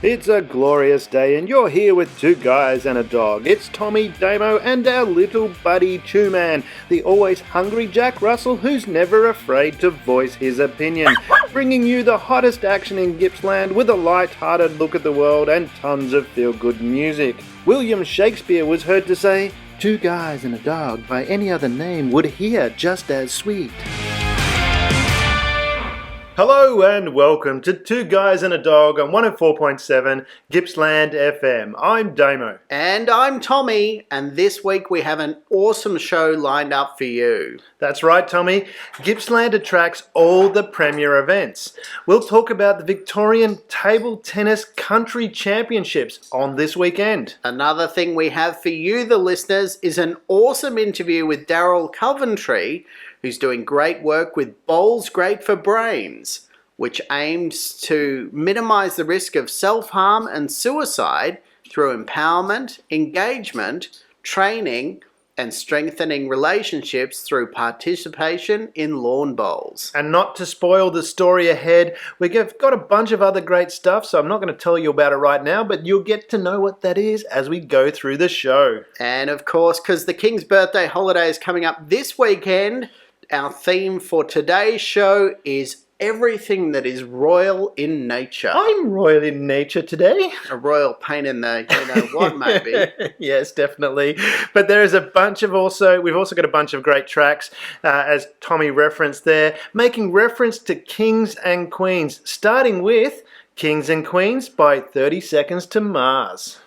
It's a glorious day and you're here with two guys and a dog. It's Tommy Damo and our little buddy Chew Man, the always hungry Jack Russell who's never afraid to voice his opinion, bringing you the hottest action in Gippsland with a light-hearted look at the world and tons of feel-good music. William Shakespeare was heard to say, "Two guys and a dog by any other name would hear just as sweet." Hello and welcome to Two Guys and a Dog on 104.7 Gippsland FM. I'm Damo. And I'm Tommy, and this week we have an awesome show lined up for you. That's right, Tommy. Gippsland attracts all the premier events. We'll talk about the Victorian Table Tennis Country Championships on this weekend. Another thing we have for you, the listeners, is an awesome interview with Daryl Coventry, who's doing great work with Bowls Great for Brains, which aims to minimise the risk of self-harm and suicide through empowerment, engagement, training, and strengthening relationships through participation in lawn bowls. And not to spoil the story ahead, we've got a bunch of other great stuff, so I'm not going to tell you about it right now, but you'll get to know what that is as we go through the show. And of course, because the King's birthday holiday is coming up this weekend, our theme for today's show is everything that is royal in nature. I'm royal in nature today. A royal pain in the you-know-what, maybe. Yes, definitely. But there's we've also got a bunch of great tracks, as Tommy referenced there, making reference to Kings and Queens, starting with Kings and Queens by 30 Seconds to Mars.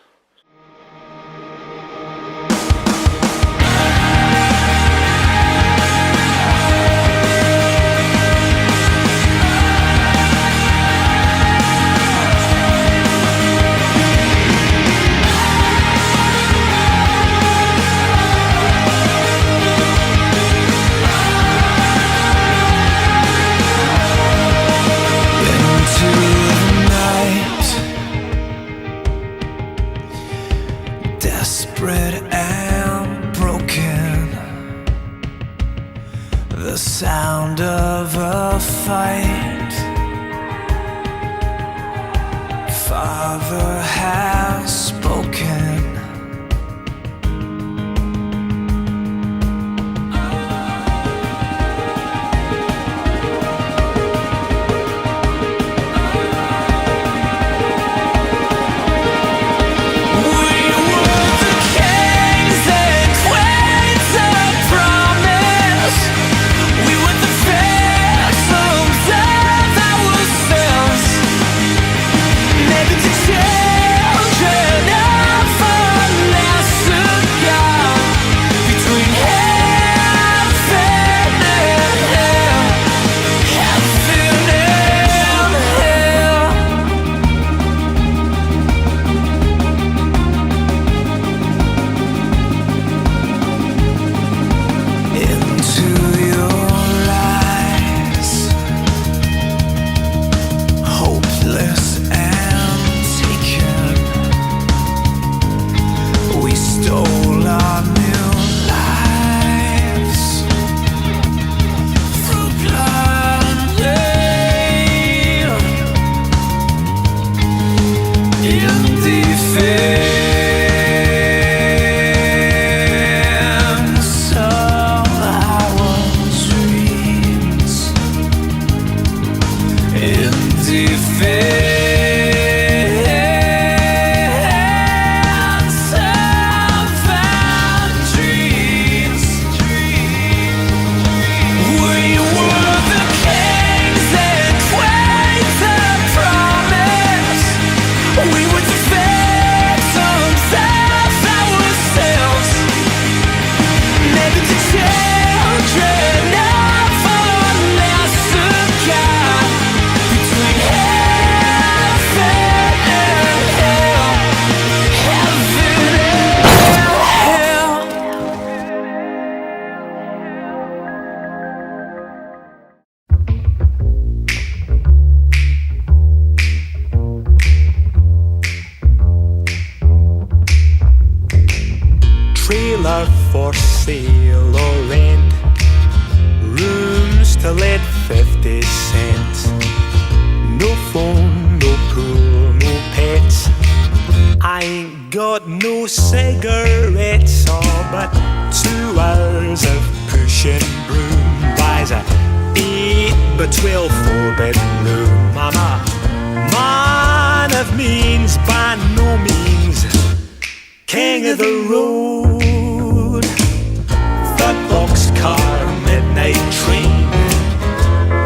The sound of a fight. Father has spoken. Trailer for sale or rent, rooms to let 50 cents. No phone, no pool, no pets. got no cigarettes, oh, but 2 hours of pushing broom buys a 8 by 12 4-bedroom. I'm a man of means, by no means king of the road. The boxcar midnight train,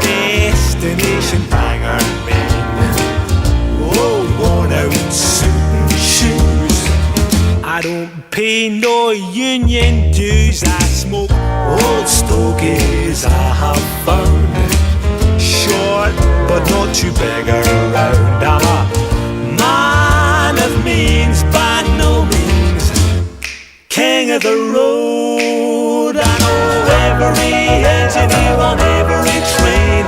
destination Bangor, Maine. Oh, worn out suit and shoes. I don't pay no union dues. I smoke old stogies I have found. Short but not too big around. I'm a man of means, by no means king of the road. I know every engineer on every train,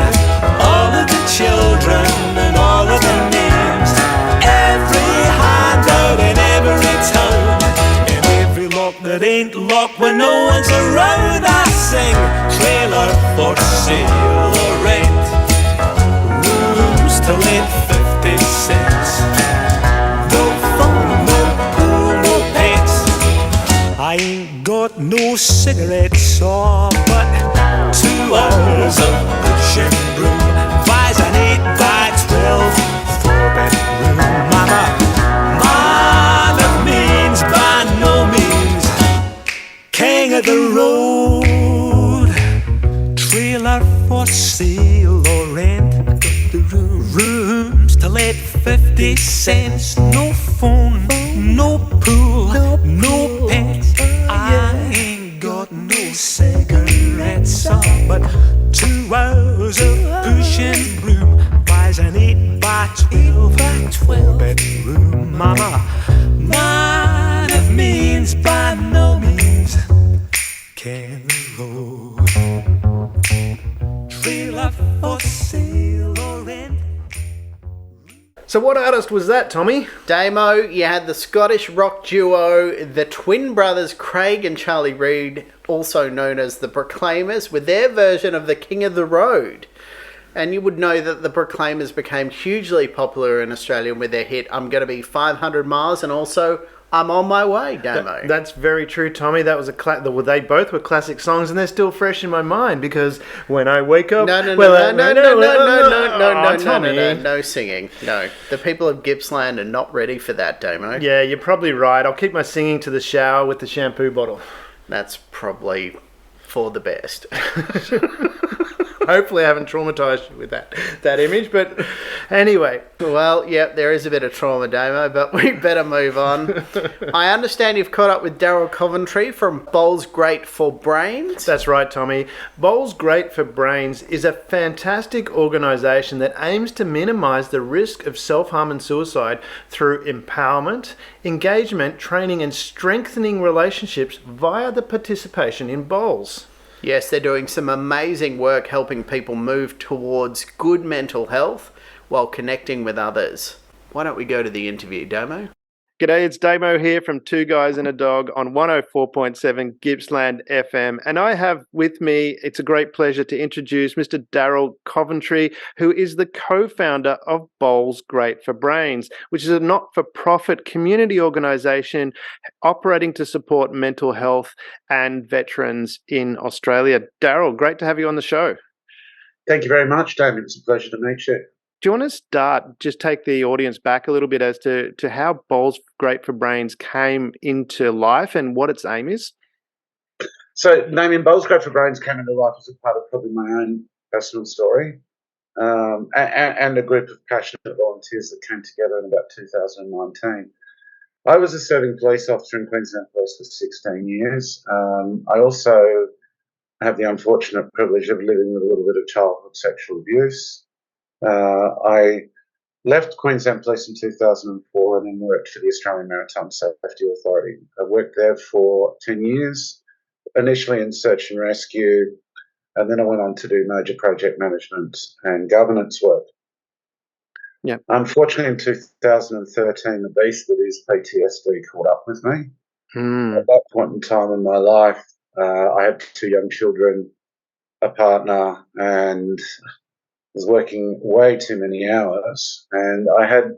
all of the children and all of the names, every handout in every town, in every lock that ain't locked when no one's around. I sing trailer for sale or rent, rooms to let 50 cents. No phone, no pool, no pets. I ain't got no cigarettes, oh, but 2 hours of pushing broom buys an 8 by 12 4-bedroom. I'm a man of means, by no means king of the road. Trailer for sale or rent, got the rooms to let 50 cents. No phone, no pool, no pets. I ain't got no cigarettes, oh, but 2 hours of pushing broom buys an 8 by 12 4-bedroom. I'm a man of means, by no means king of the road. Trailer for sale or rent. So what artist was that, Tommy? Damo, you had the Scottish rock duo, the twin brothers Craig and Charlie Reid, also known as the Proclaimers, with their version of the King of the Road. And you would know that the Proclaimers became hugely popular in Australia with their hit I'm Gonna Be 500 Miles and also I'm On My Way, Damo. That's very true, Tommy. That was they both were classic songs, and they're still fresh in my mind because when I wake up, No singing. No, the people of Gippsland are not ready for that, Damo. Yeah, you're probably right. I'll keep my singing to the shower with the shampoo bottle. That's probably for the best. Hopefully I haven't traumatised you with that image, but anyway. Well, yeah, there is a bit of trauma, Damo, but we better move on. I understand you've caught up with Daryl Coventry from Bowls Great for Brains. That's right, Tommy. Bowls Great for Brains is a fantastic organisation that aims to minimise the risk of self-harm and suicide through empowerment, engagement, training and strengthening relationships via the participation in bowls. Yes, they're doing some amazing work helping people move towards good mental health while connecting with others. Why don't we go to the interview, Damo? G'day, it's Damo here from Two Guys and a Dog on 104.7 Gippsland FM. And I have with me, it's a great pleasure to introduce Mr. Daryl Coventry, who is the co-founder of Bowls Great for Brains, which is a not-for-profit community organisation operating to support mental health and veterans in Australia. Daryl, great to have you on the show. Thank you very much, David. It's a pleasure to meet you. Do you want to start, just take the audience back a little bit as to how Bowls Great for Brains came into life and what its aim is? So naming Bowls Great for Brains came into life as a part of probably my own personal story and a group of passionate volunteers that came together in about 2019. I was a serving police officer in Queensland Police for 16 years. I also have the unfortunate privilege of living with a little bit of childhood sexual abuse. I left Queensland Police in 2004 and then worked for the Australian Maritime Safety Authority. I worked there for 10 years, initially in search and rescue, and then I went on to do major project management and governance work. Yeah. Unfortunately, in 2013, the beast that is PTSD caught up with me. At that point in time in my life, I had 2 young children, a partner, and was working way too many hours, and I had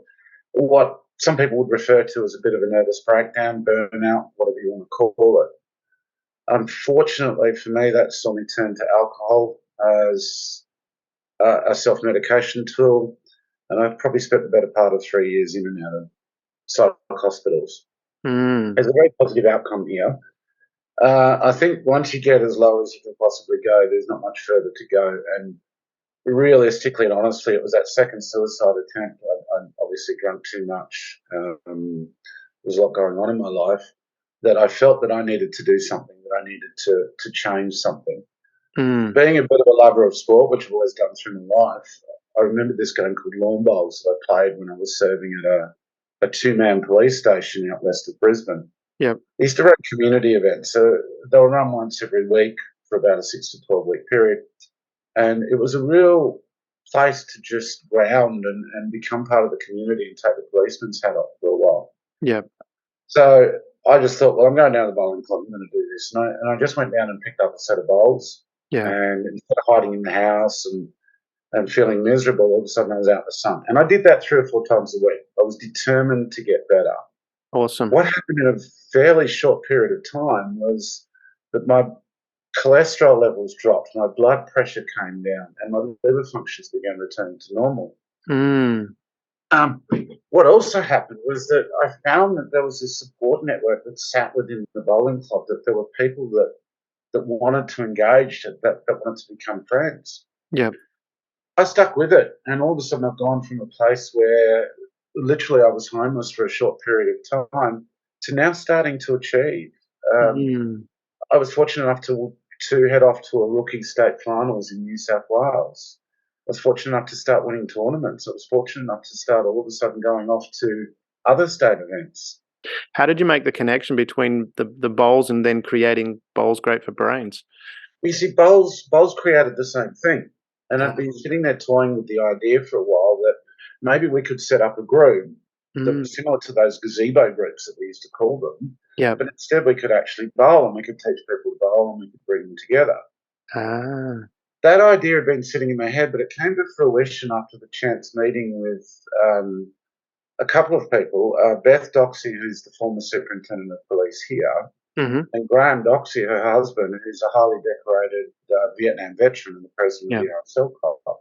what some people would refer to as a bit of a nervous breakdown, burnout, whatever you want to call it. Unfortunately for me, that saw me turn to alcohol as a self-medication tool, and I've probably spent the better part of 3 years in and out of psych hospitals. There's a very positive outcome here. I think once you get as low as you can possibly go, there's not much further to go. And realistically and honestly, it was that second suicide attempt. I obviously drank too much. There's a lot going on in my life that I felt that I needed to do something, that I needed to change something. Being a bit of a lover of sport, which I've always done through my life, I remember this game called Lawn Bowls that I played when I was serving at a two-man police station out west of Brisbane. Yep. I used to run community events. So they were run once every week for about a 6 to 12 week period. And it was a real place to just ground and become part of the community and take the policeman's hat off for a while. Yep. So I just thought, well, I'm going down to the bowling club, I'm going to do this. And I just went down and picked up a set of bowls. Yeah. And instead of hiding in the house and feeling miserable, all of a sudden I was out in the sun. And I did that 3 or 4 times a week. I was determined to get better. Awesome. What happened in a fairly short period of time was that my cholesterol levels dropped, my blood pressure came down, and my liver functions began returning to normal. What also happened was that I found that there was a support network that sat within the bowling club, that there were people that wanted to engage, that wanted to become friends. Yeah. I stuck with it, and all of a sudden I've gone from a place where literally I was homeless for a short period of time to now starting to achieve. I was fortunate enough to head off to a rookie state finals in New South Wales. I was fortunate enough to start winning tournaments. I was fortunate enough to start all of a sudden going off to other state events. How did you make the connection between the bowls and then creating Bowls Great for Brains? You see, bowls created the same thing. And I've been sitting there toying with the idea for a while that maybe we could set up a group that was similar to those gazebo groups that we used to call them. Yeah. But instead we could actually bowl, and we could teach people to bowl, and we could bring them together. That idea had been sitting in my head, but it came to fruition after the chance meeting with a couple of people, Beth Doxey, who's the former superintendent of police here, and Graham Doxey, her husband, who's a highly decorated Vietnam veteran and the president of the RSL Club.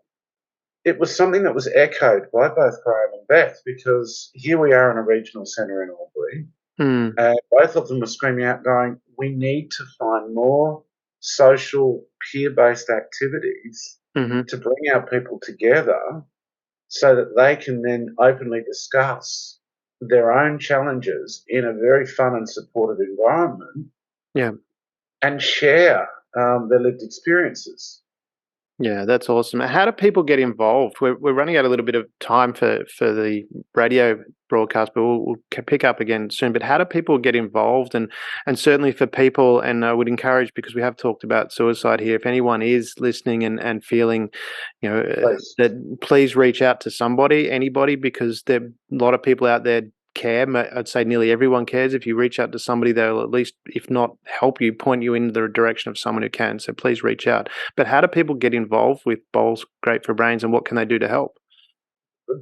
It was something that was echoed by both Graham and Beth, because here we are in a regional centre in Albury, and both of them were screaming out going, we need to find more social peer-based activities to bring our people together so that they can then openly discuss their own challenges in a very fun and supportive environment and share their lived experiences. Yeah, that's awesome. How do people get involved? We're running out a little bit of time for the radio broadcast, but we'll pick up again soon. But how do people get involved? And certainly for people, and I would encourage, because we have talked about suicide here, if anyone is listening and feeling, that please reach out to somebody, anybody, because there are a lot of people out there care. I'd say nearly everyone cares. If you reach out to somebody, they'll at least, if not help you, point you in the direction of someone who can. So please reach out. But how do people get involved with Bowls Great for Brains, and what can they do to help?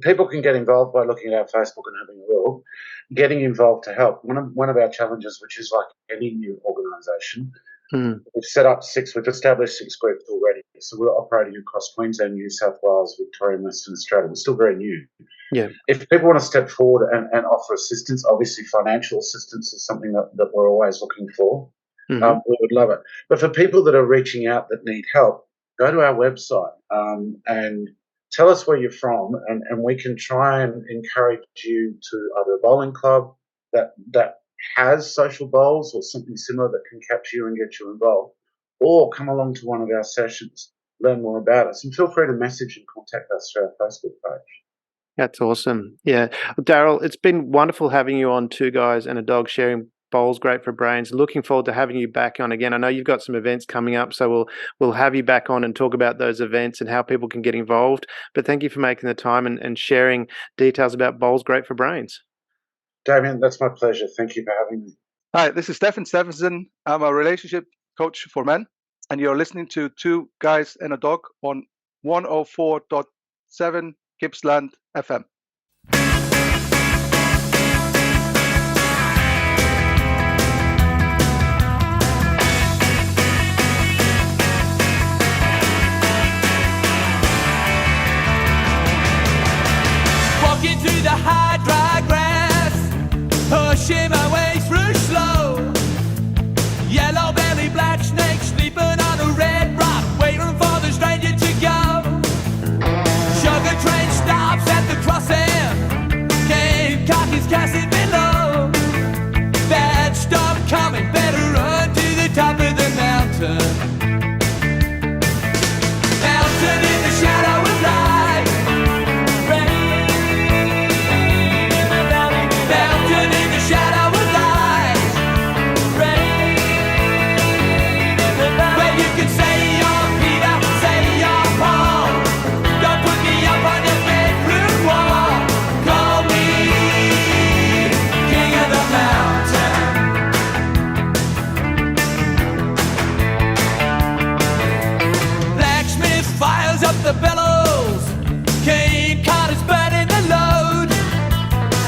People can get involved by looking at our Facebook and having a look. Getting involved to help. One of our challenges, which is like any new organisation, we've established 6 groups already. So we're operating across Queensland, New South Wales, Victoria and Western Australia. We're still very new. Yeah. If people want to step forward and offer assistance, obviously financial assistance is something that we're always looking for. We would love it. But for people that are reaching out that need help, go to our website and tell us where you're from, and we can try and encourage you to either a bowling club that has social bowls or something similar that can capture you and get you involved, or come along to one of our sessions, learn more about us, and feel free to message and contact us through our Facebook page. That's awesome. Yeah. Daryl, it's been wonderful having you on Two Guys and a Dog, sharing Bowls Great for Brains. Looking forward to having you back on again. I know you've got some events coming up, so we'll have you back on and talk about those events and how people can get involved. But thank you for making the time and sharing details about Bowls Great for Brains. Damien, that's my pleasure. Thank you for having me. Hi, this is Stefan Stephenson. I'm a relationship coach for men, and you're listening to Two Guys and a Dog on 104.7 Gippsland FM. Walking through the high dry grass, pushing my way through slow. Yellow belly, black snake sleeping on a red rock, waiting for the stranger to go. Sugar train stops at the crossing, King Cocky's casting below. Bad storm coming, better run to the top of the mountain. Mountain in the shadow of light. Mountain in the shadow of light. Where you can say you're Peter, say you're Paul. Don't put me up on your bedroom wall. Call me King of the Mountain. Blacksmith fires up the bellows, King Carter's burning the load.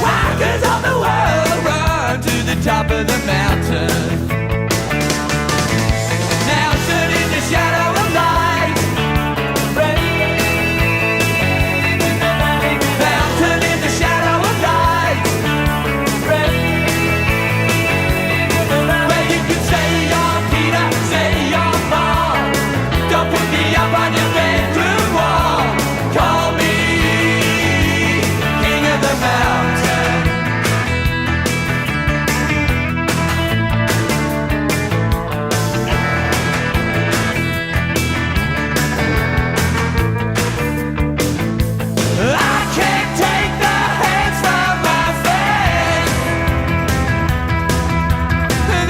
Walkers of the world run to the top of the mountain. Mountain in the shadow of light. Mountain in the shadow of light. Where you can say you're Peter, say you're Paul. Don't put me up on your bedroom wall. Call me King of the Mountain. I can't take the hands from my face.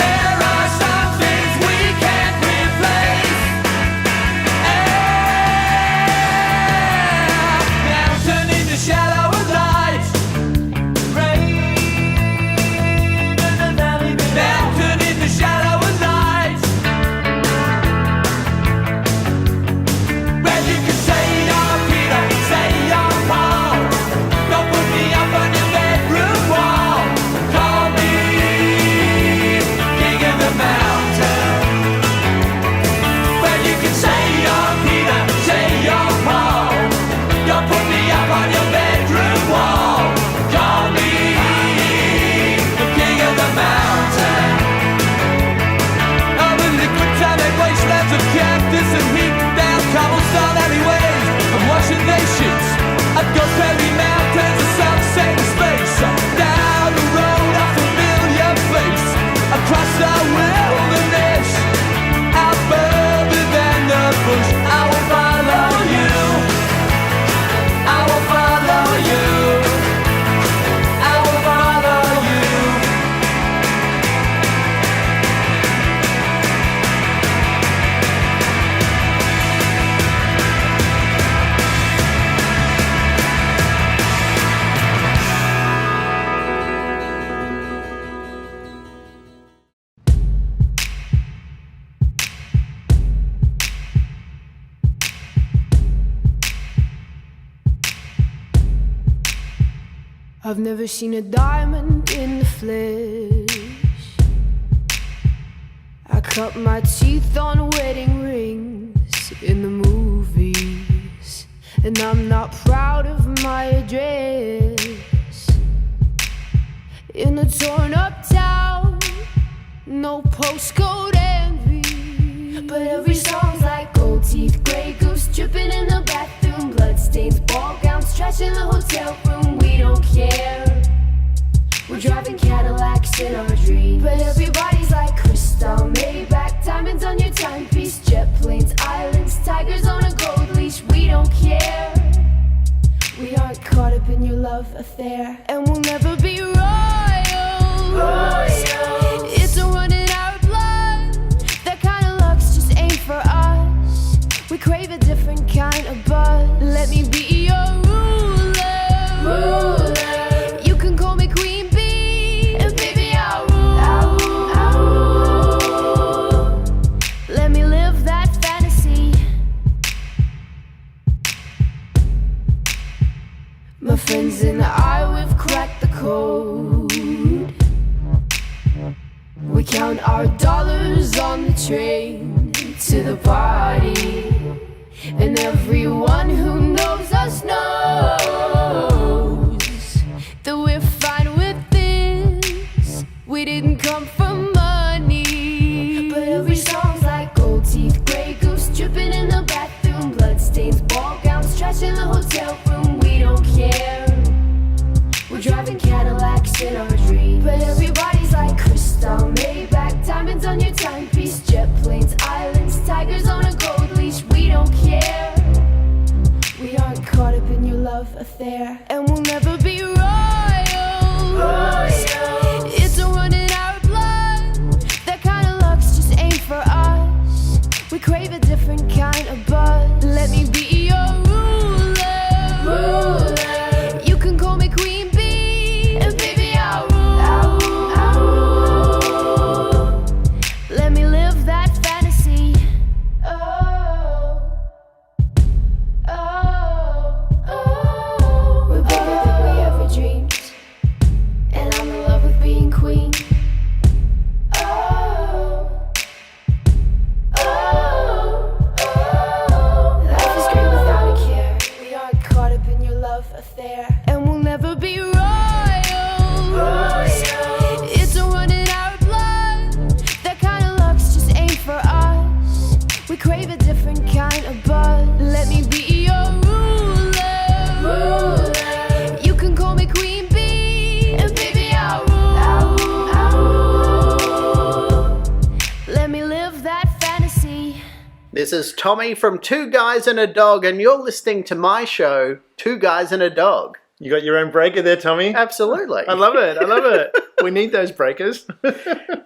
There are some things we can't replace. Mountain in the shadow of light. Mountain in the shadow of light. Where you can say you're Peter, say you're Paul. Don't put me up on your bedroom wall. Call me King of the Mountain. Where you can say you're Peter, say you're Paul. Don't put me up on your bedroom wall. Call me the King of the Mountain. Oh, the liquid tonic wastelands of cactus and heat down cobblestone alleyways of washing nations. I'd go Perry Mountains, a sunset in space. Down the road, a familiar place. Across the wilderness, out further than the bush. I will follow you. I will follow you. I will follow you. I've never seen a diamond in the flesh. I cut my teeth on wedding rings in the movies, and I'm not proud of my address. In a torn up town, no postcode envy, but every song's like gold teeth, grey goose dripping in the bathroom, bloodstains, ball gowns, trash in the hotel room. We don't care. We're driving Cadillacs in our dreams, but everybody's like crystal, Maybach, diamonds on your timepiece, jet planes, islands, tigers on a gold leash. We don't care. We aren't caught up in your love affair, and we'll never be royals. It's a run in our blood. That kind of luck's just ain't for us. We crave a different kind of buzz. Let me be your ruler. You can call me Queen Bee, and baby I'll rule. Let me live that fantasy. My friends and I, we've cracked the code. We count our dollars on the train to the party, and everyone who knows us knows love affair, and we'll never be royals. It's a run in our blood. That kind of luck's just ain't for us. We crave a different kind of buzz. Let me be your ruler. You can call me Queen Bee, and baby I'll rule. Let me live that fantasy. We're bigger than we ever dreamed, and I'm in love with being queen. Life is great without a care. We aren't caught up in your love affair, and we'll never be royals. It's a run in our blood. That kind of luck's just ain't for us. We crave a different kind of buzz. Let me be your ruler. You can call me Queen Bee, and baby I'll rule. Let me live that fantasy. This is Tommy from Two Guys and a Dog, and you're listening to my show, Two Guys and a Dog. You got your own breaker there, Tommy. Absolutely. I love it. I love it. We need those breakers.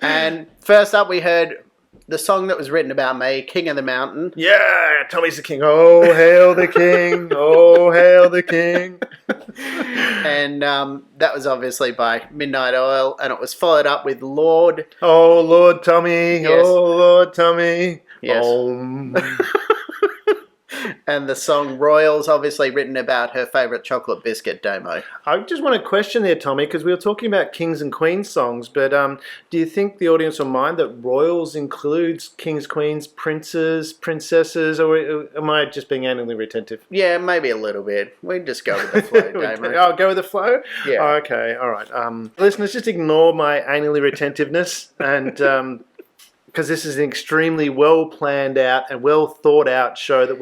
And first up, we heard the song that was written about me, King of the Mountain. Yeah, Tommy's the king. Oh, hail the king. Oh, hail the king. And that was obviously by Midnight Oil, and it was followed up with Lord. Oh, Lord Tommy. Yes. Oh, Lord Tommy. Yes. Om. And the song Royals, obviously written about her favourite chocolate biscuit, Damo. I just want to question there, Tommy, because we were talking about kings and queens songs, but do you think the audience will mind that royals includes kings, queens, princes, princesses, or am I just being anally retentive? Yeah, maybe a little bit. We just go with the flow, Damo. I'll go with the flow? Yeah. Oh, okay, all right. Listeners, just ignore my anally retentiveness, and because this is an extremely well planned out and well thought out show that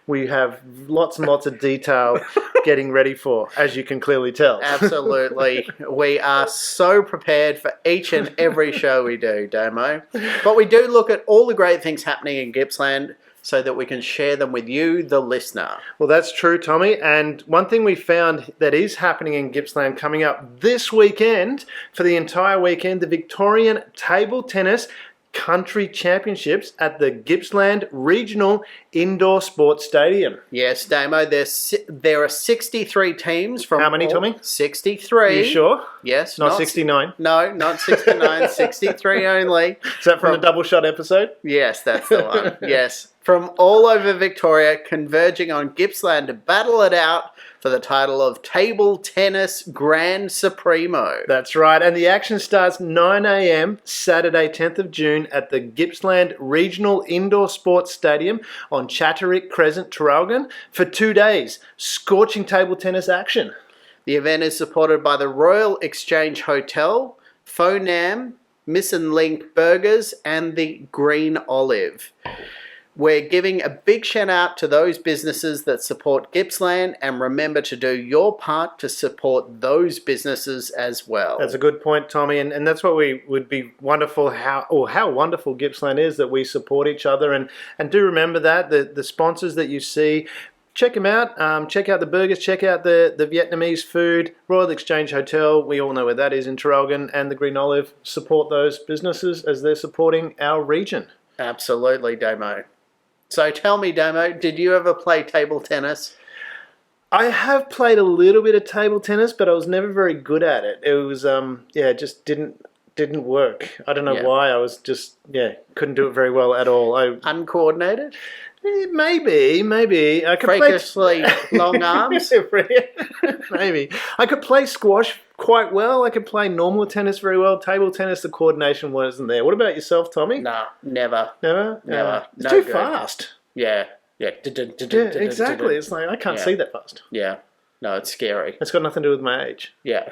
we have lots and lots of detail getting ready for, as you can clearly tell. Absolutely. We are so prepared for each and every show we do, Damo. But we do look at all the great things happening in Gippsland so that we can share them with you, the listener. Well, that's true, Tommy. And one thing we found that is happening in Gippsland coming up this weekend, for the entire weekend, the Victorian Table Tennis Country Championships at the Gippsland Regional Indoor Sports Stadium. Yes, Damo, there are 63 teams from... How many, Tommy? 63. Are you sure? Yes. Not 69? No, not 69, 63 only. Is that from the Double Shot episode? Yes, that's the one. Yes. From all over Victoria, converging on Gippsland to battle it out for the title of Table Tennis Grand Supremo. That's right, and the action starts 9 a.m. Saturday 10th of June at the Gippsland Regional Indoor Sports Stadium on Chatterick Crescent, Traralgon, for 2 days. Scorching table tennis action. The event is supported by the Royal Exchange Hotel, Fonam, Miss and Link Burgers, and the Green Olive. We're giving a big shout out to those businesses that support Gippsland, and remember to do your part to support those businesses as well. That's a good point, Tommy, and that's what we would be wonderful, how wonderful Gippsland is, that we support each other, and do remember that, the sponsors that you see, check them out, check out the burgers, check out the Vietnamese food, Royal Exchange Hotel, we all know where that is in Traralgon, and the Green Olive. Support those businesses as they're supporting our region. Absolutely, Damo. So tell me, Damo, did you ever play table tennis? I have played a little bit of table tennis, but I was never very good at it. It was, it just didn't work. I don't know why. I was just, couldn't do it very well at all. Uncoordinated? Maybe. I could freakishly long arms? Maybe. I could play squash quite well. I could play normal tennis very well. Table tennis, the coordination wasn't there. What about yourself, Tommy? No, never. Never? It's too fast. Yeah. Exactly. It's like, I can't see that fast. Yeah. No, it's scary. It's got nothing to do with my age. Yeah.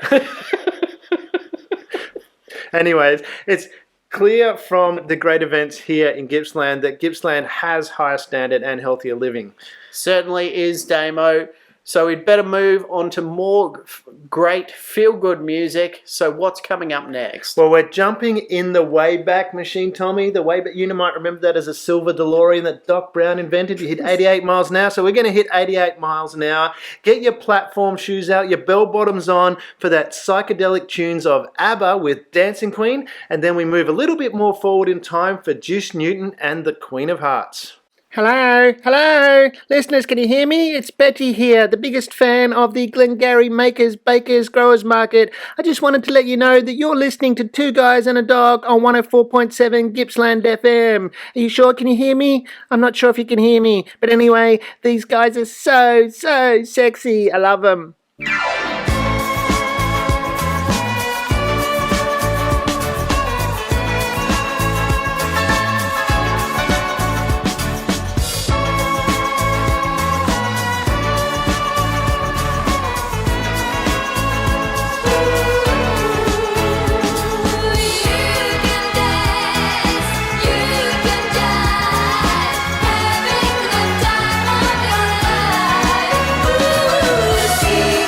Anyways, it's clear from the great events here in Gippsland that Gippsland has higher standard and healthier living. Certainly is, Damo. So we'd better move on to more great feel-good music. So what's coming up next? Well, we're jumping in the Wayback Machine, Tommy. The Wayback, you might remember that as a silver DeLorean that Doc Brown invented. You hit 88 miles an hour, so we're going to hit 88 miles an hour. Get your platform shoes out, your bell-bottoms on for that psychedelic tunes of ABBA with Dancing Queen, and then we move a little bit more forward in time for Juice Newton and the Queen of Hearts. Hello, listeners, can you hear me? It's Betty here, the biggest fan of the Glengarry Makers, Bakers, Growers Market. I just wanted to let you know that you're listening to Two Guys and a Dog on 104.7 Gippsland FM. Are you sure? Can you hear me? I'm not sure if you can hear me, but anyway, these guys are so sexy. I love them. See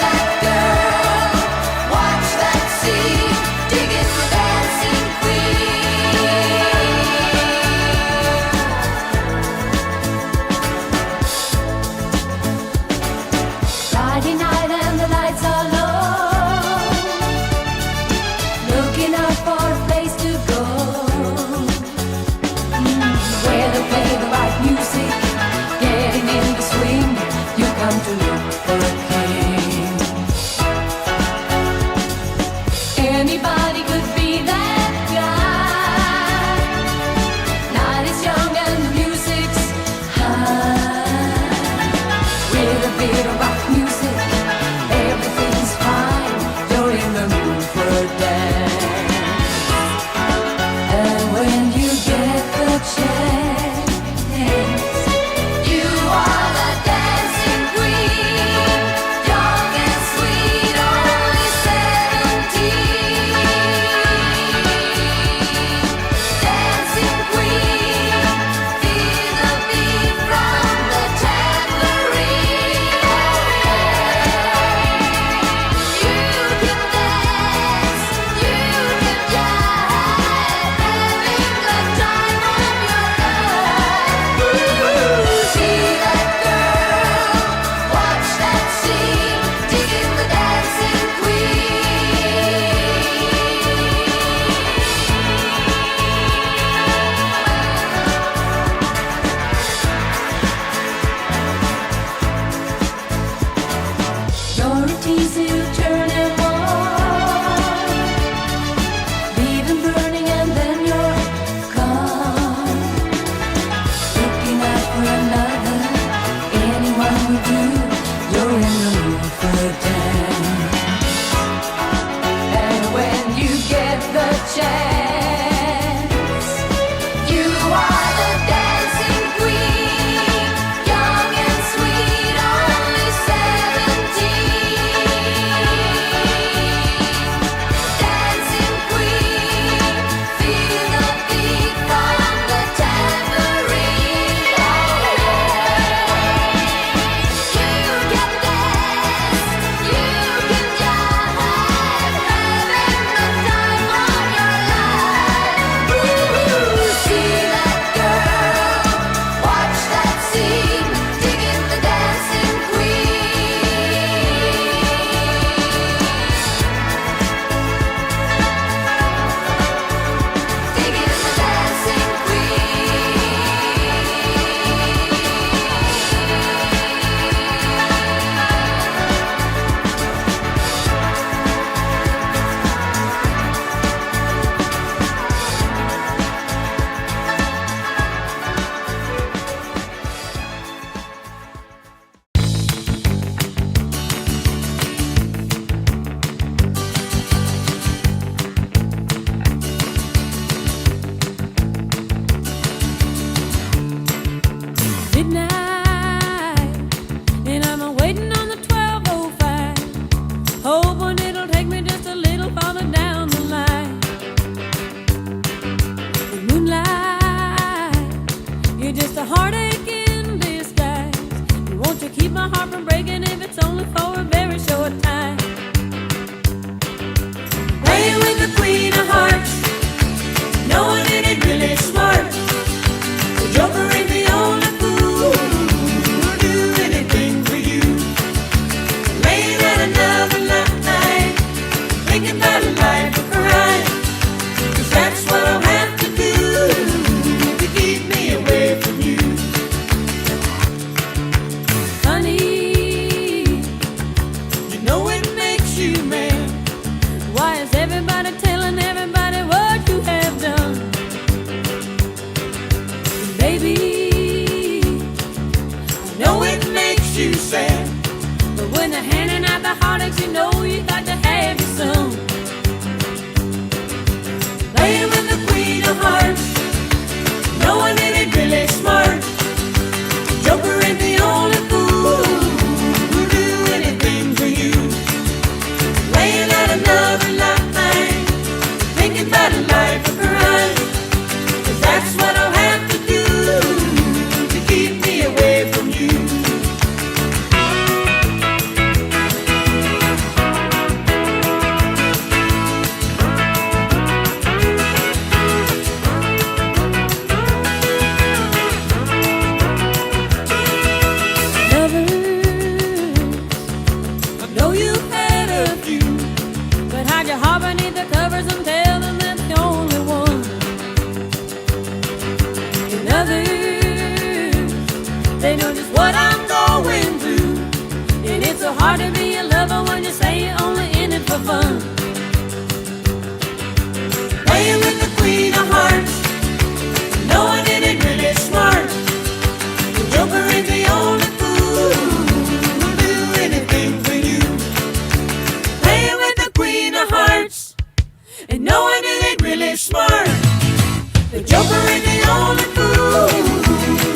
The joker ain't the only fool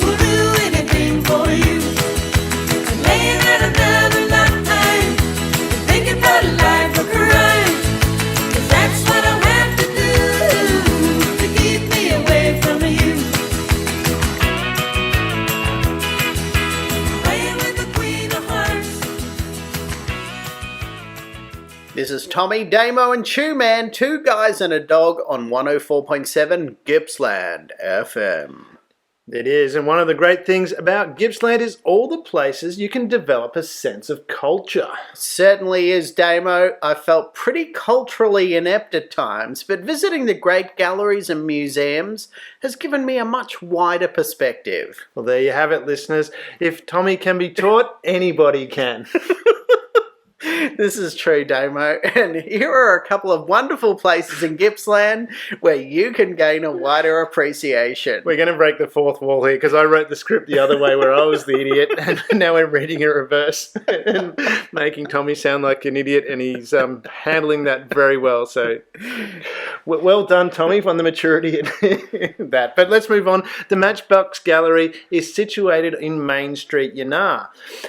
who'll do anything for you. And laying at another line, thinking about life or crime. 'Cause that's what I'll have to do to keep me away from you. Playing with the Queen of Hearts. This is Tommy, Damo and Chew Man, two guys and a dog on 104.7 Gippsland FM. It is, and one of the great things about Gippsland is all the places you can develop a sense of culture. Certainly is, Damo. I felt pretty culturally inept at times, but visiting the great galleries and museums has given me a much wider perspective. Well, there you have it, listeners. If Tommy can be taught, anybody can. This is true, Damo, and here are a couple of wonderful places in Gippsland where you can gain a wider appreciation. We're going to break the fourth wall here because I wrote the script the other way where I was the idiot, and now we're reading it reverse and making Tommy sound like an idiot, and he's handling that very well. So well done, Tommy, on the maturity in that. But let's move on. The Matchbox Gallery is situated in Main Street, Yannar,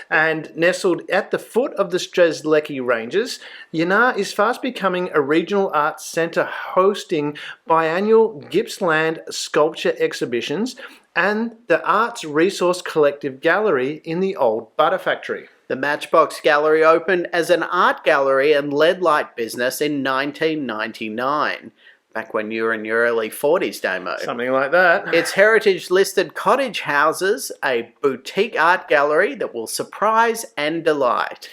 and nestled at the foot of the Strzelecki Ranges. Yannar is fast becoming a regional arts centre hosting biannual Gippsland sculpture exhibitions and the Arts Resource Collective Gallery in the Old Butter Factory. The Matchbox Gallery opened as an art gallery and lead light business in 1999. Back when you were in your early 40s, Damo. Something like that. It's heritage-listed cottage houses, a boutique art gallery that will surprise and delight.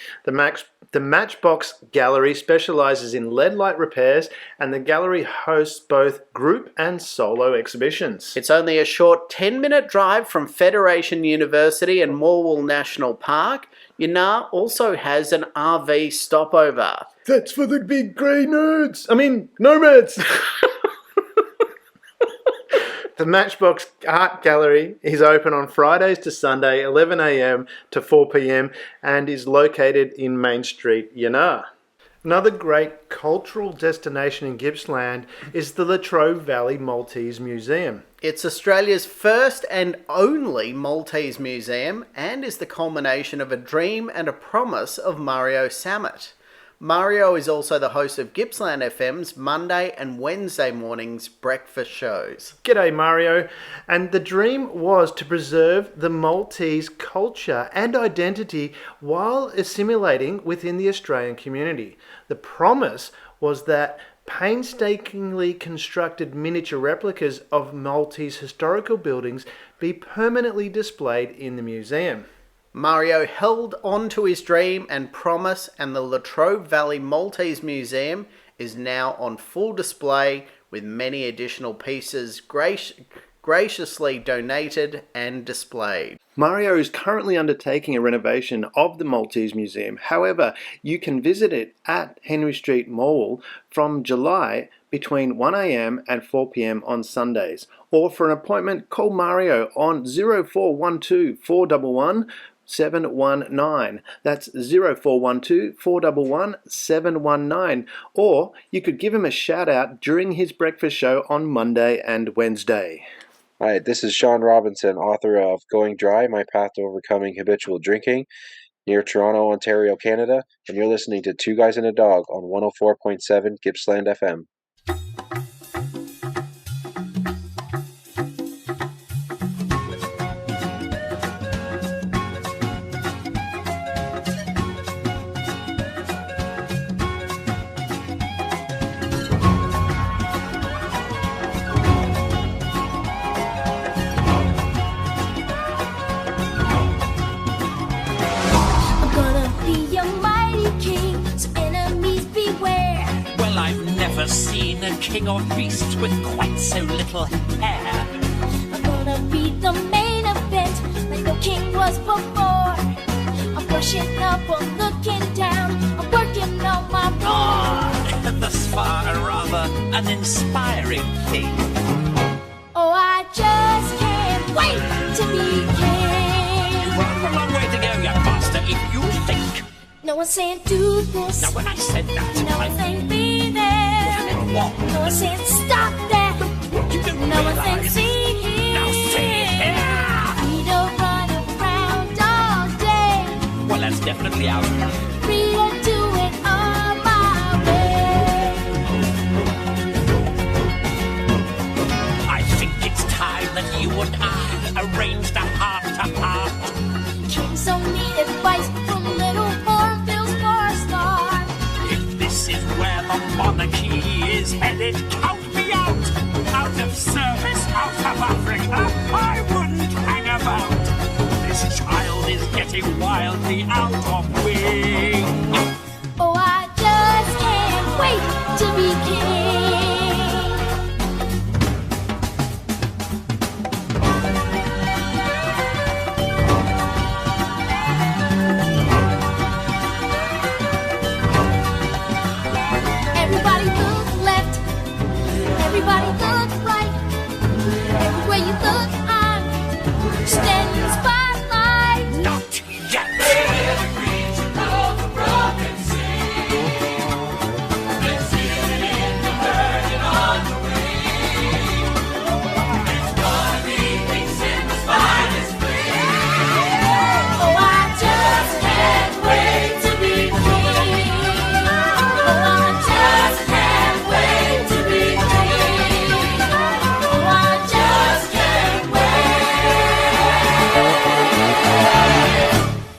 The Matchbox Gallery specialises in lead light repairs, and the gallery hosts both group and solo exhibitions. It's only a short 10-minute drive from Federation University and Morwell National Park. Yannar also has an RV stopover. That's for the big grey nerds. I mean, nomads. The Matchbox Art Gallery is open on Fridays to Sunday, 11 a.m. to 4 p.m. and is located in Main Street, Yannar. Another great cultural destination in Gippsland is the Latrobe Valley Maltese Museum. It's Australia's first and only Maltese museum and is the culmination of a dream and a promise of Mario Samet. Mario is also the host of Gippsland FM's Monday and Wednesday mornings breakfast shows. G'day, Mario. And the dream was to preserve the Maltese culture and identity while assimilating within the Australian community. The promise was that painstakingly constructed miniature replicas of Maltese historical buildings be permanently displayed in the museum. Mario held on to his dream and promise, and the Latrobe Valley Maltese Museum is now on full display with many additional pieces graciously donated and displayed. Mario is currently undertaking a renovation of the Maltese Museum. However, you can visit it at Henry Street, Morwell from July between 1 a.m. and 4 p.m. on Sundays. Or for an appointment, call Mario on 0412 411 719. That's 0412 411 719. Or you could give him a shout out during his breakfast show on Monday and Wednesday. Hi, this is Sean Robinson, author of Going Dry, My Path to Overcoming Habitual Drinking, near Toronto, Ontario, Canada, and you're listening to Two Guys and a Dog on 104.7 Gippsland FM. Seen a king or beast with quite so little hair. I'm gonna be the main event like no king was before. I'm brushing up or looking down. I'm working on my roar. Thus far a rather uninspiring thing. Oh, I just can't wait to be king. You've got a long way to go, you master, if you think. No one's saying do this. Now when I said that, no one's saying be there. What? No one's saying stop that. You don't No one can see him. Now see here. We don't run around all day. Well, that's definitely out. Free to do it all my way. I think it's time that you and I arranged a heart-to-heart. Kings don't need advice from little Hornbill star. If this is where the monarchy is headed, count me out. Out of service, out of Africa, I wouldn't hang about. This child is getting wildly out of wing. Oh, I just can't wait to be king. Everybody look left, everybody look right. Everywhere you look, I'm standing in the spotlight. Not yet. Oh, I just can't wait to be king. Oh, I just can't wait to be king. Oh, I just can't wait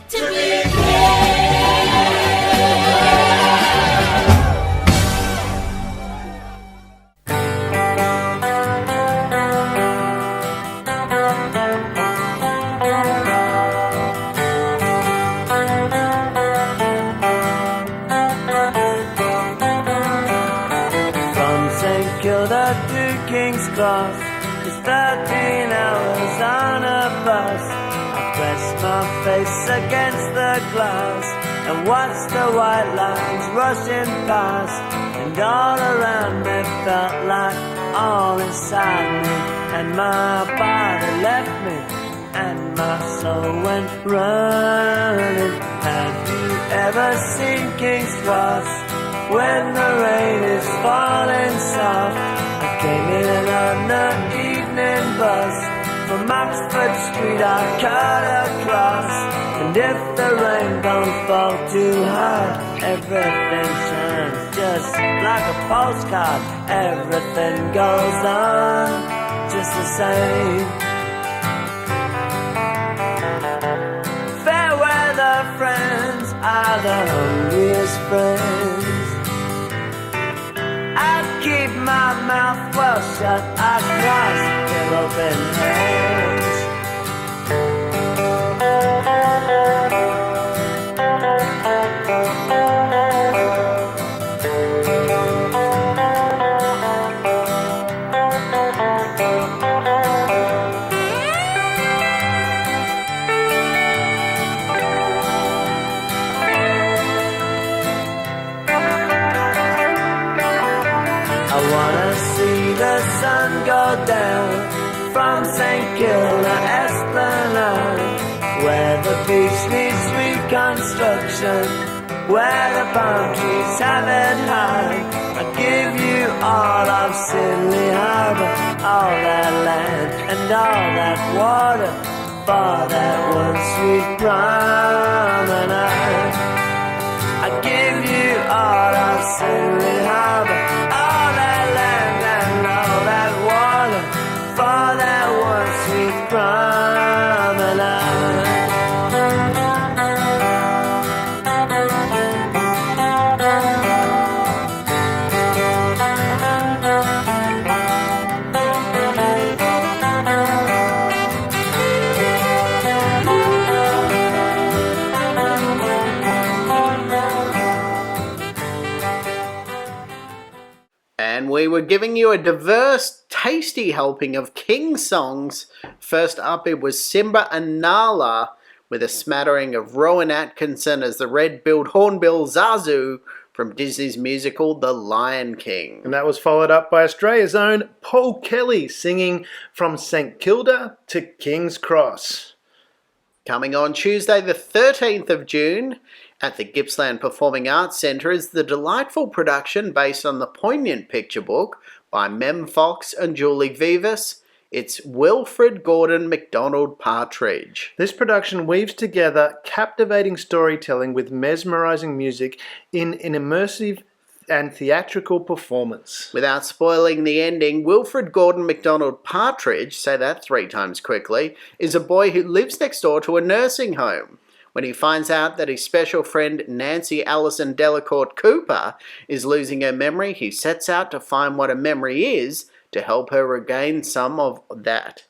to be From St. Kilda to King's Cross, it's 13 hours on a bus. I press my face against the glass and watch the white lines rushing past. And all around me felt like all inside me, and my body left me and my soul went running. Have you ever seen King's Cross when the rain is falling soft? I came in on the evening bus from Oxford Street. I cut across, and if the rain don't fall too hard, everything shines just like a postcard. Everything goes on just the same. Fair weather friends are the hungriest friends. I keep my mouth well shut, I cross their open hands. I wanna see the sun go down from St. Kilda Esplanade, where the beach needs reconstruction, where the palm trees have it high. I give you all of Sydney Harbour, all that land and all that water, for that one sweet promenade. I give you all of Sydney Harbour, all that land and all that water, for that one sweet promenade. And we were giving you a diverse, tasty helping of King songs. First up, it was Simba and Nala, with a smattering of Rowan Atkinson as the red-billed hornbill Zazu from Disney's musical The Lion King. And that was followed up by Australia's own Paul Kelly singing From St Kilda to King's Cross. Coming on Tuesday the 13th of June at the Gippsland Performing Arts Centre is the delightful production based on the poignant picture book by Mem Fox and Julie Vivas. It's Wilfred Gordon MacDonald Partridge. This production weaves together captivating storytelling with mesmerizing music in an immersive and theatrical performance. Without spoiling the ending, Wilfred Gordon MacDonald Partridge, say that 3 times quickly, is a boy who lives next door to a nursing home. When he finds out that his special friend Nancy Allison Delacourt Cooper is losing her memory, he sets out to find what a memory is to help her regain some of that.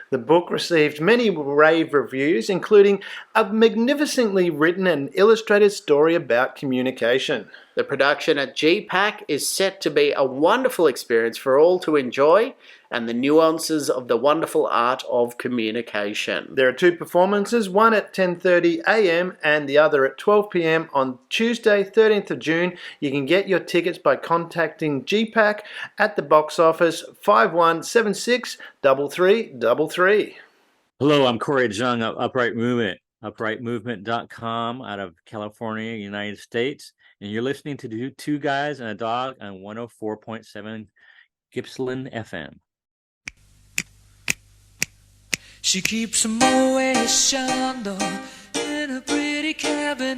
The book received many rave reviews, including a magnificently written and illustrated story about communication. The production at GPAC is set to be a wonderful experience for all to enjoy, and the nuances of the wonderful art of communication. There are 2 performances, one at 10:30 a.m. and the other at 12 p.m. on Tuesday, 13th of June. You can get your tickets by contacting GPAC at the box office 5176 3333. Hello, I'm Corey Jung of Upright Movement, uprightmovement.com out of California, United States. And you're listening to Two Guys and a Dog on 104.7 Gippsland FM. She keeps a Moet Chandon in a pretty cabinet.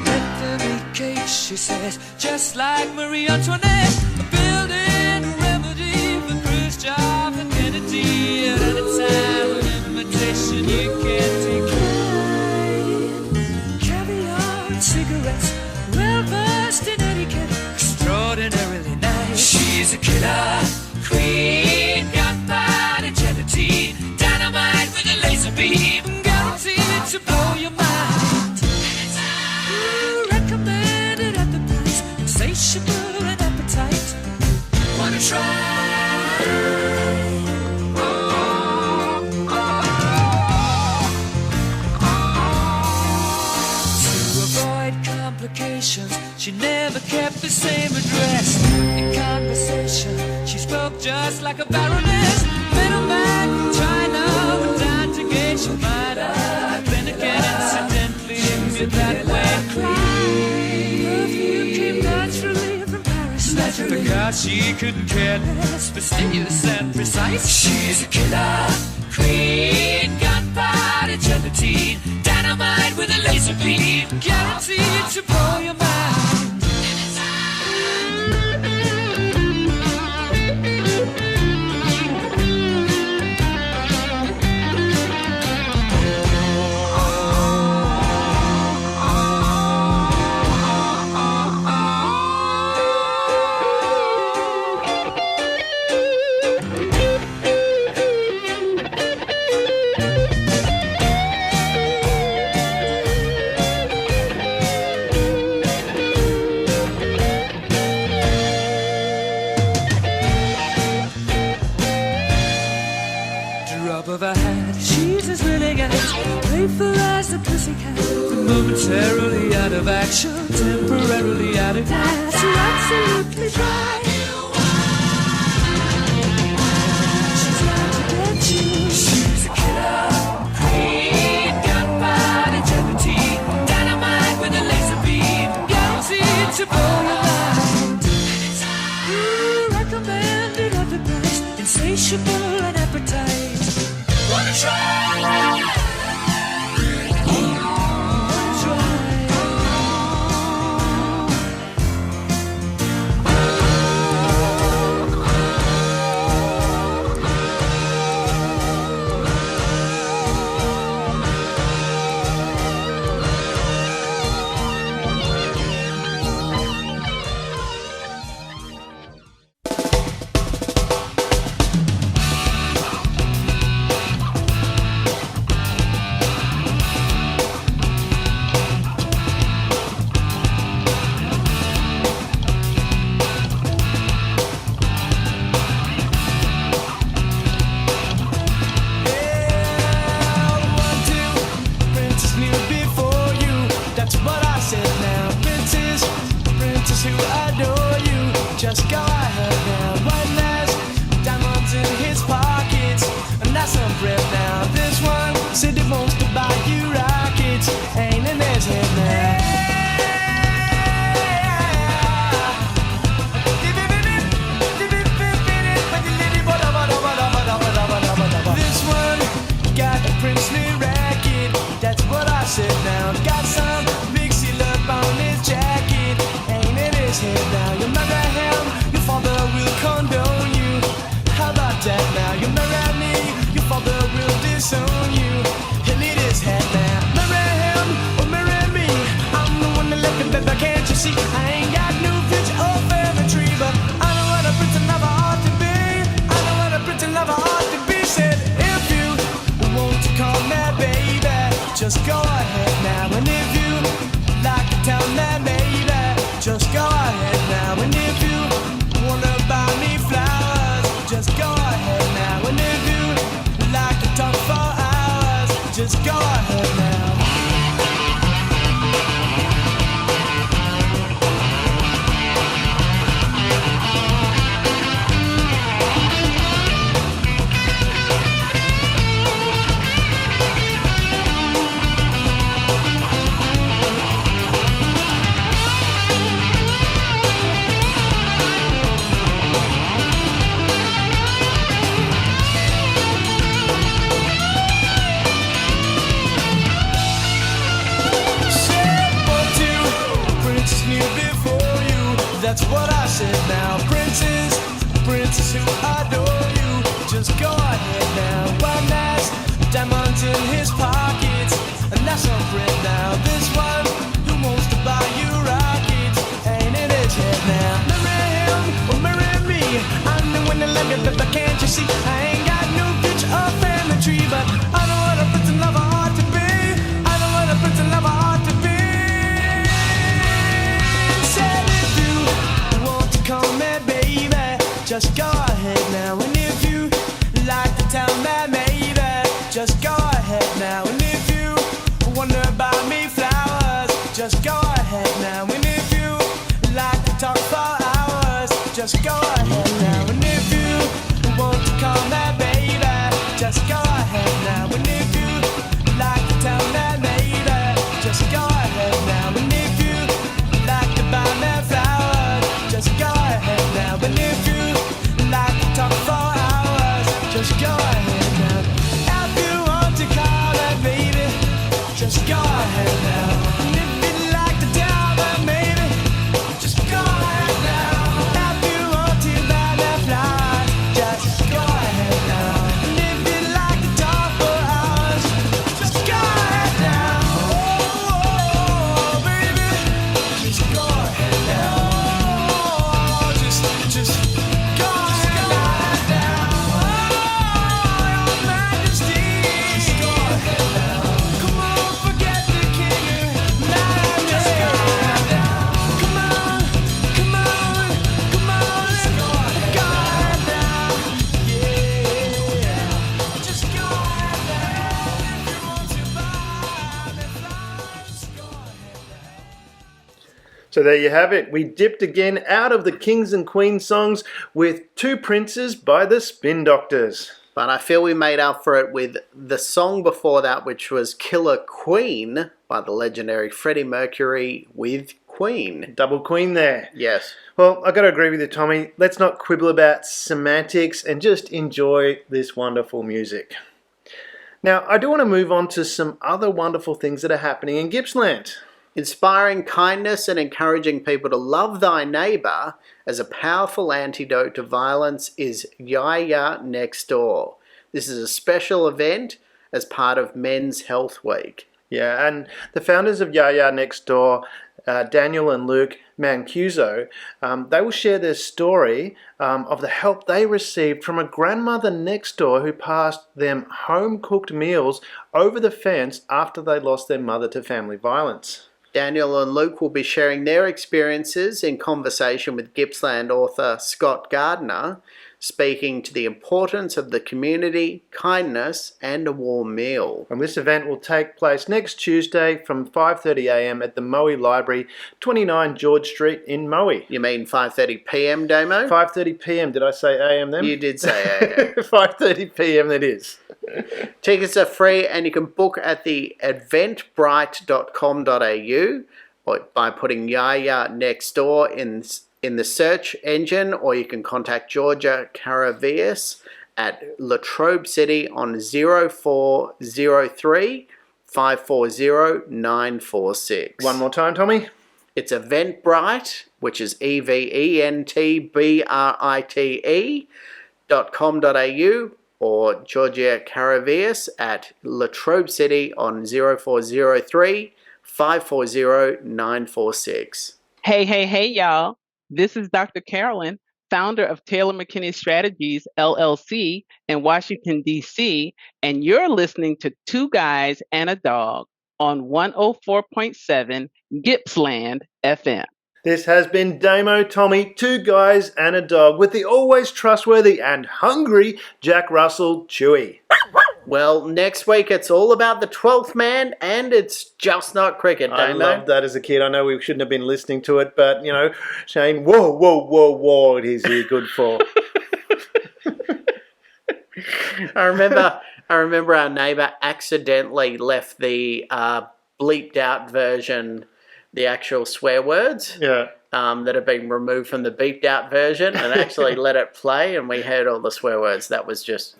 Bethany cake, she says, just like Marie Antoinette. A building remedy for Khrushchev and Kennedy. At any time, an invitation you can't decline. Caviar and cigarettes, well versed in etiquette, extraordinarily nice. She's a killer queen, gunpowder gelatine, dynamite with a laser beam, guaranteed to blow your mind. Recommended at the price, insatiable and appetite. Wanna try? To avoid complications, she never kept the same address. In conversation, she spoke just like a baroness. Middleman from China went down to gauge your mind. Then again, incidentally, in that way. Perfume came naturally from Paris. Because she couldn't care less, fastidious and precise. She's a killer queen, gunpowder gelatine, dynamite with a laser beam, guaranteed to blow your mind. Drop of a hat, she's as willing as playful as the pussycat. Momentarily out of action, temporarily out of gas. You're absolutely dry. She's out to get you. She's a killer queen, gunpowder gelatine, dynamite with a laser beam, guaranteed to blow your mind. Recommended at the price, insatiable and appetite. Wanna try? Just go ahead now. One has diamonds in his pockets, and that's some breath now. This one said he wants to buy you rockets, ain't in his head now. ahead now. And if you wanna buy me flowers, just go ahead now. And if you like to talk for hours, just go ahead now. That's what I said now. Princes who adore you, just go ahead now. One has diamonds in his pockets, and that's on print now. This one who wants to buy you rockets, ain't in his head now. Marry him or marry me, I'm the one that love you, but can't you see? I ain't got no picture or family tree, but I know what a prince and lover ought to be. I know what a prince and lover ought to be. Said if you want to call me baby, just go ahead now. And if you like to tell me maybe, just go ahead now. And if you wonder about me flowers, just go ahead now. And if you like to talk for hours, just go ahead now. And if you want to call me baby, just go ahead now. And if you like to tell me maybe, just go ahead now. And if you like to buy me flowers, just go ahead now. And if you like to talk for hours, just go ahead now. If you want to call me baby, just go ahead now. And if you like to tell me maybe, just go ahead now. If you want to buy me flowers, just go ahead now. And if you like to talk for hours, just go ahead now. Oh, baby, just go ahead now. Just go ahead now. Oh, your majesty, just go ahead now. Come on, forget the king and majesty. Just go ahead now. Come on, come on, come on, just go ahead now. Yeah, just go ahead now. If you want to buy me flowers, just go ahead now. So there you have it. We dipped again out of the Kings and Queens songs with Two Princes by the Spin Doctors. But I feel we made up for it with the song before that, which was Killer Queen by the legendary Freddie Mercury with Queen. Double Queen there. Yes. Well, I got to agree with you, Tommy. Let's not quibble about semantics and just enjoy this wonderful music. Now, I do want to move on to some other wonderful things that are happening in Gippsland. Inspiring kindness and encouraging people to love thy neighbour as a powerful antidote to violence is Yaya Next Door. This is a special event as part of Men's Health Week. Yeah, and the founders of Yaya Next Door, Daniel and Luke Mancuso, they will share their story of the help they received from a grandmother next door who passed them home-cooked meals over the fence after they lost their mother to family violence. Daniel and Luke will be sharing their experiences in conversation with Gippsland author Scott Gardner, speaking to the importance of the community, kindness and a warm meal. And this event will take place next Tuesday from 5:30 a.m. at the Moe Library, 29 George Street in Moe. You mean 5:30 p.m, Damo? 5:30 p.m. Did I say a.m. then? You did say a.m. 5:30 p.m. it is. Tickets are free and you can book at the eventbrite.com.au or by putting Yaya Next Door in the search engine, or you can contact Georgia Caravias at Latrobe City on 0403 540 946. One more time, Tommy. It's Eventbrite, which is eventbrite.com.au, or Georgia Caravias at Latrobe City on 0403 540 946. Hey, y'all. This is Dr. Carolyn, founder of Taylor McKinney Strategies, LLC in Washington, D.C., and you're listening to Two Guys and a Dog on 104.7 Gippsland FM. This has been Damo, Tommy, two guys and a dog with the always trustworthy and hungry Jack Russell Chewy. Well, next week it's all about the 12th man, and it's just not cricket, I Damo. loved that as a kid. I know we shouldn't have been listening to it, but, you know, Shane, whoa, what is he good for? I remember our neighbour accidentally left the bleeped out version, the actual swear words. Yeah. That have been removed from the beeped out version, and actually let it play, and we heard all the swear words. That was just,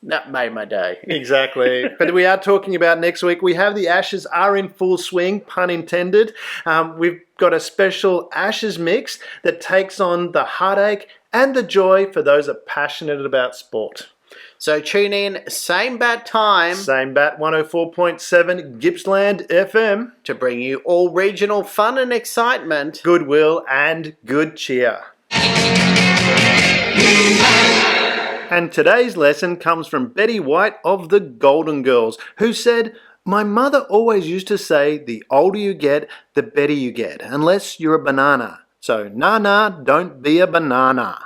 that made my day. Exactly. But we are talking about next week. We have the Ashes are in full swing, pun intended. We've got a special Ashes mix that takes on the heartache and the joy for those that are passionate about sport. So tune in, same bat time. Same bat, 104.7 Gippsland FM. To bring you all regional fun and excitement. Goodwill and good cheer. And today's lesson comes from Betty White of the Golden Girls, who said, "My mother always used to say, the older you get, the better you get, unless you're a banana. So, nah, don't be a banana."